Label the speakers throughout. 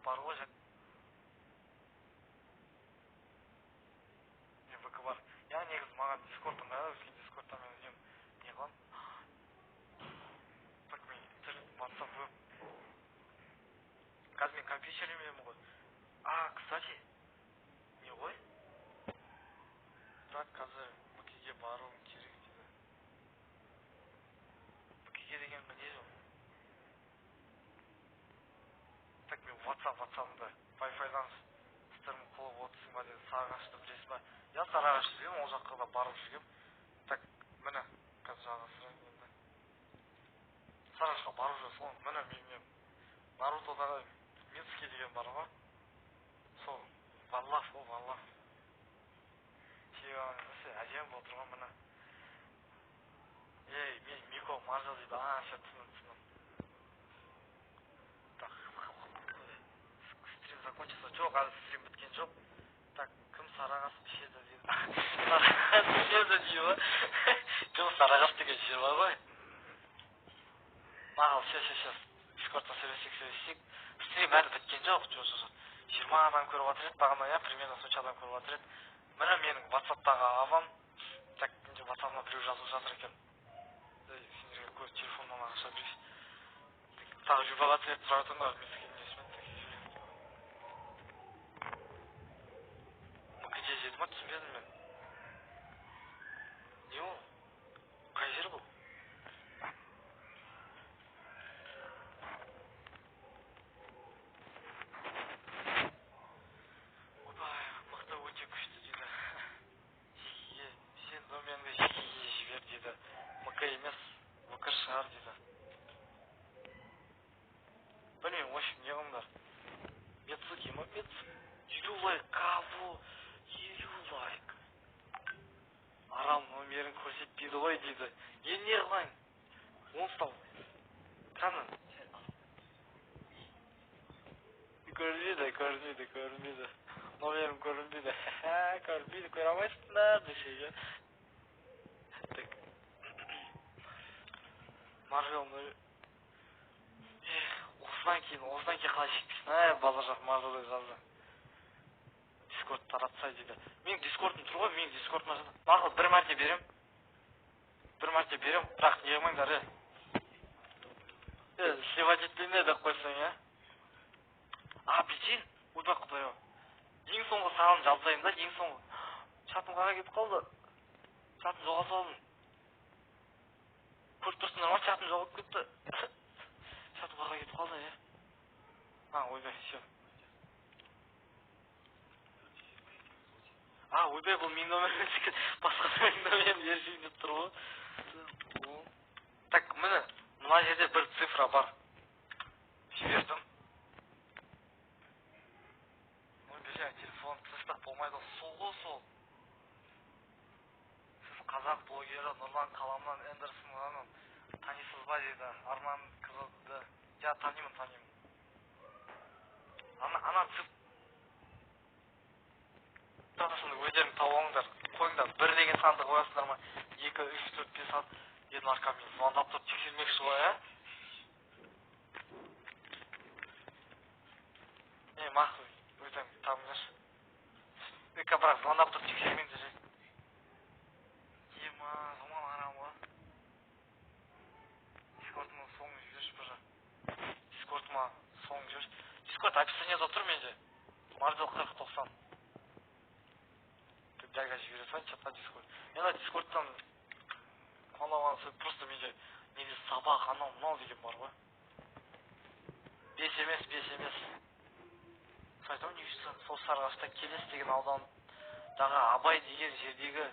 Speaker 1: вк бар ғой жак. Не вк бар. Я негізі маған дискордтан да, өзге дискордтан мен өзім не қылам. Так мен интернет WhatsApp веб. Қазір мен компьютерлемеймін ғой. Кстати, не ғой? Так, қазір БК-ге баруым керек дейді. БК-ге деген не жоқ? Так, мен WhatsApp-ымда Wi-Fi-дан сіздердің қолы отырсың ба деді. Сарыағашты білесіз ба? Я Сарыағашты білемін, ол жаққа да барып жүргем. Так, міне, қазір жалғастырайын енді. Сарыағашқа барып жүрсің ғой. Міне мен Нарутодағы Минский деген бар ғой. Сол, Валлав ғой, Валлав. Себебі әжем болып тұрған міне. Мен Мико Маржа дейді. Ша, түсінім. Так, стрим закончился. Жоқ, әлі стрим біткен жоқ. Так, кім Сарыағаш пішеді дейді. Сарыағаш пішеді дейді ма? Жоқ, Сарыағаш деген жер бар ғой. Мағал, сейчас. Дискордтан сөйлесек. Стрим әлі біткен жоқ. 20 адам көріп жатыр еді. Бағана я примерно сонша адам көріп жатыр еді. Міне менің WhatsApp-тағы ағам. Так, WhatsApp-ына біреу жазып жатыр екен. Сендерге көріп телефоннан ақша берейін. Тағы Любаға тілеп тұра тұрыңдар. Мен сізге где жеді ма түсінбедім мен. Не ол? Қай жер бұл? Опай, мықты өте күшті дейді. Жекеге, сен доменді жекеге жібер дейді. МК емес, ВК шығар дейді. Білмеймін, в общем, не қылыңдар. Мецуки ма? Елу лайк, кого? Елу лайк. Арам номерін көрсетпейді ғой дейді. Не қылайын? Он стал. Қаны? Көрінбейді. Номерім көрінбейді. Көрінбейді, көре алмайсыңдар десеге. Так. Марвел номер. Осыдан кейін қалай жетпейсің? Базар жақ Марвелді жазды. Дискорд таратсай дейді. Менің дискордым тұр ғой, менің дискордыма жазды. Марвел бір мәрте берем, бірақ не қылмаңдар, сливать етпейме деп қойсаң, Прикинь, ойбай құдай-ау. Ең соңғы саған жазайын да, ең соңғы. Чатым қаға кетіп қалды. Чатым жоғалтып алдым. Көріп тұрсыңдар ма, чатым жоғалып кетті. Чатым қаға кетіп қалды, ойбай, все. Ойбай, бұл мен номерін секет, басқа мен номерін ершейін деп тұр ғой. Так, міне, мына жерде бір цифра бар. Жібердім. Телефон тыстық болмайды, сол ғой сол. Сіз қазақ блогері Нұрлан Қаламнан Эндерсон танисыз ба дейді. Арман қызыды. Я танимын. Ана цифр. Өздерің тауыңдар, қойыңдар. 1 деген санды қоясыңдар ма? 2, 3, 4, 5, 6. Енді марқа мен звондап тұрып тексермекші ғой, мақсыз. Өзің табыңдар. Бірақ звондап тұрып тексермеңдер. Зұман арам ғой. Дискордыма соңын жіберші бұжа. Дискорд описаниеда тұр менде. Марвел 4090. Дәлға жібере салайын чатқа дискорд. Мен дискордтан қонауған просто менде неде сабақ анау мынау деген бар ғой. 5 емес. Сайтау негізі сол Сарыағашта Келес деген аудандағы Абай деген жердегі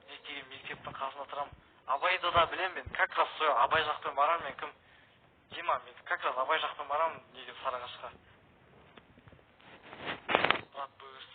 Speaker 1: деген мектептің қасында тұрамын. Абайды да білем мен. Как раз сол Абай жақтан барамын мен кім? Дима, мен как раз Абай жақтан барамын неге Сарыағашқа. Брат, бұйырсын.